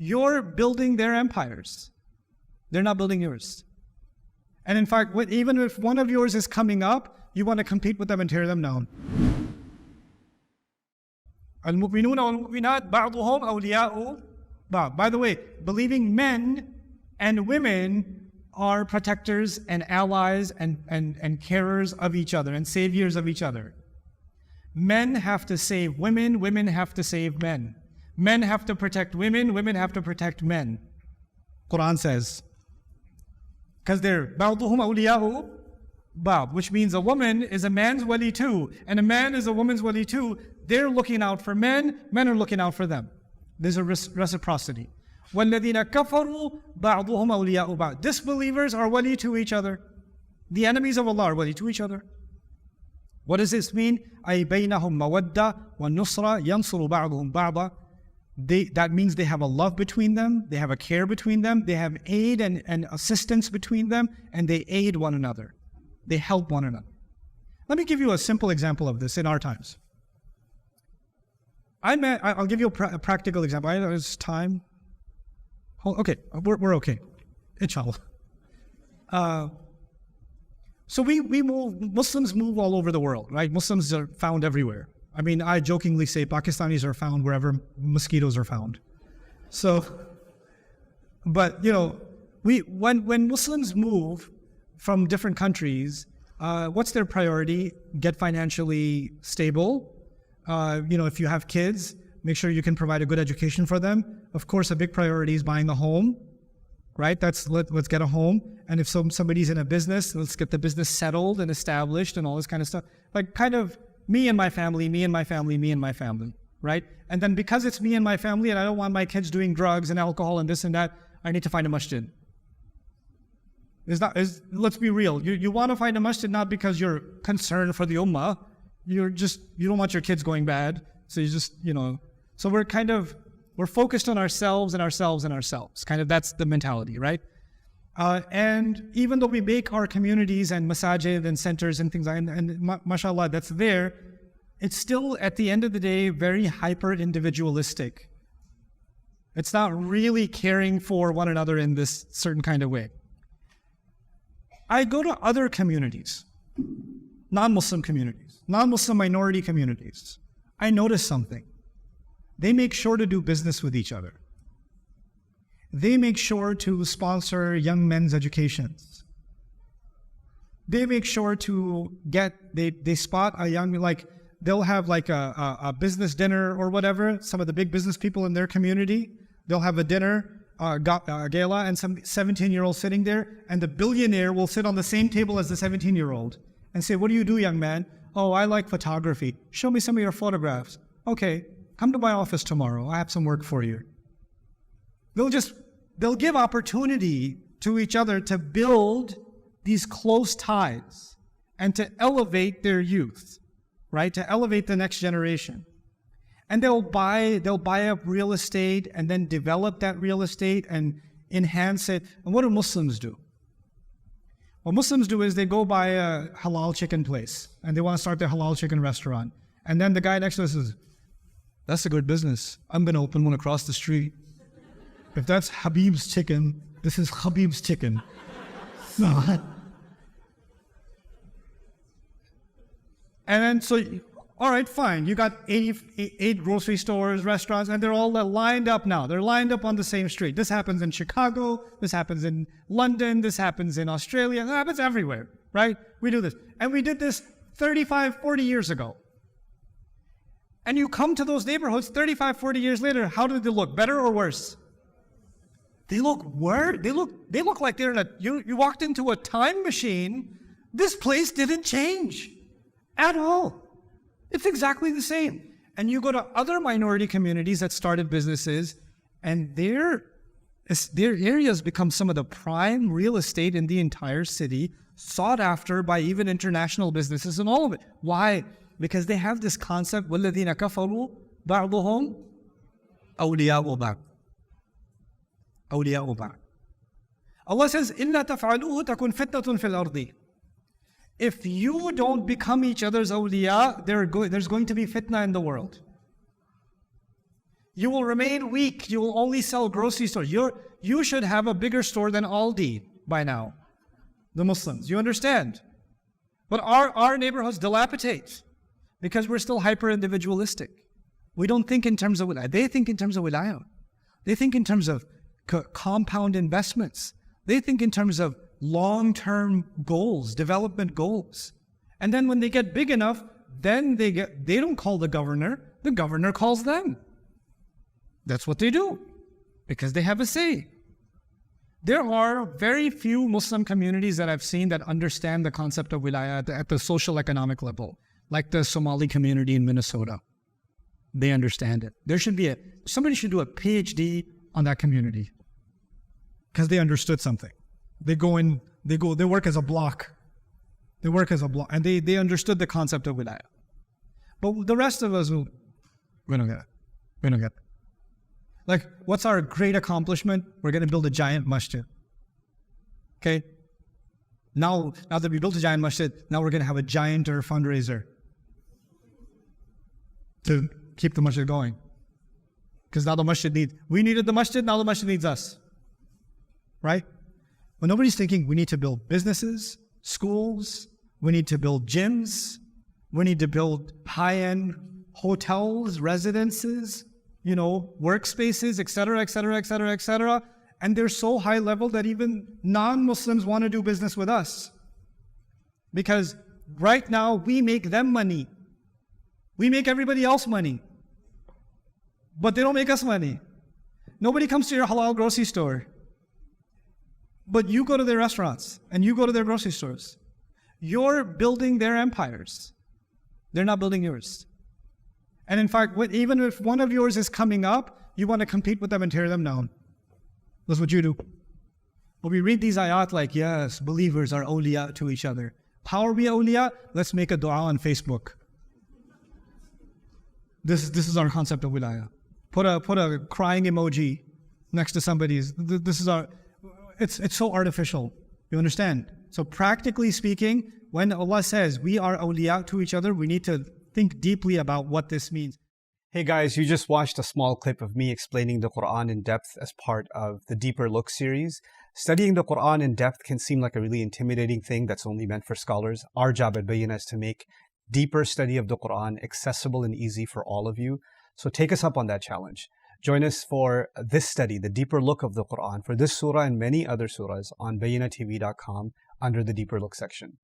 You're building their empires. They're not building yours. And in fact, even if one of yours is coming up, you want to compete with them and tear them down. المؤمنون والمؤمنات بعضهم أولياء بعض. By the way, believing men and women are protectors and allies and carers of each other and saviors of each other. Men have to save women, women have to save men. Men have to protect women, women have to protect men. Quran says. Because they're بعضهم أولياء بعض, which means a woman is a man's wali too, and a man is a woman's wali too. They're looking out for men, men are looking out for them. There's a reciprocity. وَالَّذِينَ كَفَرُوا بَعْضُهُمْ أَوْلِيَاءُ بَعْضٍ. Disbelievers are wali to each other. The enemies of Allah are wali to each other. What does this mean? أَيْ بَيْنَهُمْ مَوَدَّةٌ وَالنُّصْرَةٌ يَنْصُرُ بَعْضُهُمْ بَعْضًا. That means they have a love between them, they have a care between them, they have aid and assistance between them, and they aid one another. They help one another. Let me give you a simple example of this in our times. I'll give you a practical example. I know it's time. Okay, we're okay. Inshallah. So we move, Muslims move all over the world, right? Muslims are found everywhere. I mean, I jokingly say Pakistanis are found wherever mosquitoes are found. So, but you know, when Muslims move from different countries, what's their priority? Get financially stable. You know, if you have kids, make sure you can provide a good education for them. Of course, a big priority is buying a home, right? Let's get a home. And if somebody's in a business, let's get the business settled and established and all this kind of stuff. Like kind of me and my family, me and my family, me and my family, right? And then because it's me and my family and I don't want my kids doing drugs and alcohol and this and that, I need to find a masjid. Let's be real. You want to find a masjid not because you're concerned for the ummah. You don't want your kids going bad. So you just, you know, so we're focused on ourselves and ourselves and ourselves. Kind of that's the mentality, right? And even though we make our communities and masajid and centers and things like that, and mashallah, that's there, it's still at the end of the day very hyper individualistic. It's not really caring for one another in this certain kind of way. I go to other communities, non-Muslim communities, non-Muslim minority communities. I notice something. They make sure to do business with each other. They make sure to sponsor young men's educations. They make sure to they spot a young, like they'll have like a business dinner or whatever, some of the big business people in their community, they'll have a dinner, gala, and some 17-year-old sitting there, and the billionaire will sit on the same table as the 17-year-old and say, what do you do, young man? Oh, I like photography. Show me some of your photographs. Okay, come to my office tomorrow. I have some work for you. They'll give opportunity to each other to build these close ties and to elevate their youth, right? To elevate the next generation. And they'll buy up real estate and then develop that real estate and enhance it. And what do Muslims do? What Muslims do is they go buy a halal chicken place and they want to start their halal chicken restaurant. And then the guy next to us says, that's a good business. I'm going to open one across the street. If that's Habib's chicken, this is Habib's chicken. No. And then so, all right, fine. You got 88 grocery stores, restaurants, and they're all lined up now. They're lined up on the same street. This happens in Chicago. This happens in London. This happens in Australia. It happens everywhere, right? We do this. And we did this 35, 40 years ago. And you come to those neighborhoods 35, 40 years later, how do they look? Better or worse? They look worse. They look like they're in you walked into a time machine. This place didn't change at all. It's exactly the same. And you go to other minority communities that started businesses, and their areas become some of the prime real estate in the entire city, sought after by even international businesses and all of it. Why? Because they have this concept, وَالَّذِينَ كَفَرُوا بَعْضُهُمْ أَوْلِيَاءُ بَعْضٍ. أولياء بعض. Allah says, إِلَّا تَفْعَلُوهُ تَكُنْ فِتْنَةٌ فِي الْأَرْضِ. If you don't become each other's awliya, there's going to be fitna in the world. You will remain weak. You will only sell grocery stores. You should have a bigger store than Aldi by now, the Muslims. You understand? But our neighborhoods dilapidate because we're still hyper-individualistic. We don't think in terms of wilayah. They think in terms of wilayah. They think in terms of compound investments. They think in terms of long-term goals, development goals. And then when they get big enough, then they don't call the governor calls them. That's what they do, because they have a say. There are very few Muslim communities that I've seen that understand the concept of wilayah at the social economic level, like the Somali community in Minnesota. They understand it. Somebody should do a PhD on that community, because they understood something. They work as a block. They work as a block, and they understood the concept of wilayah. But the rest of us, we don't get it. We don't get it. Like, what's our great accomplishment? We're going to build a giant masjid. Okay? Now that we built a giant masjid, now we're going to have a gianter fundraiser to keep the masjid going. Because now the masjid we needed the masjid, now the masjid needs us. Right? But nobody's thinking we need to build businesses, schools, we need to build gyms, we need to build high-end hotels, residences, workspaces, etc., etc., etc., etc. And they're so high level that even non-Muslims want to do business with us. Because right now, we make them money. We make everybody else money. But they don't make us money. Nobody comes to your halal grocery store. But you go to their restaurants, and you go to their grocery stores. You're building their empires. They're not building yours. And in fact, even if one of yours is coming up, you want to compete with them and tear them down. That's what you do. When we read these ayat like, yes, believers are awliya to each other. How are we awliya? Let's make a dua on Facebook. This is our concept of wilayah. Put a crying emoji next to somebody's. It's so artificial. You understand? So practically speaking, when Allah says we are awliya to each other, we need to think deeply about what this means. Hey guys, you just watched a small clip of me explaining the Quran in depth as part of the Deeper Look series. Studying the Quran in depth can seem like a really intimidating thing that's only meant for scholars. Our job at Bayyinah is to make deeper study of the Quran accessible and easy for all of you. So take us up on that challenge. Join us for this study, the Deeper Look of the Quran, for this surah and many other surahs on BayyinahTV.com under the Deeper Look section.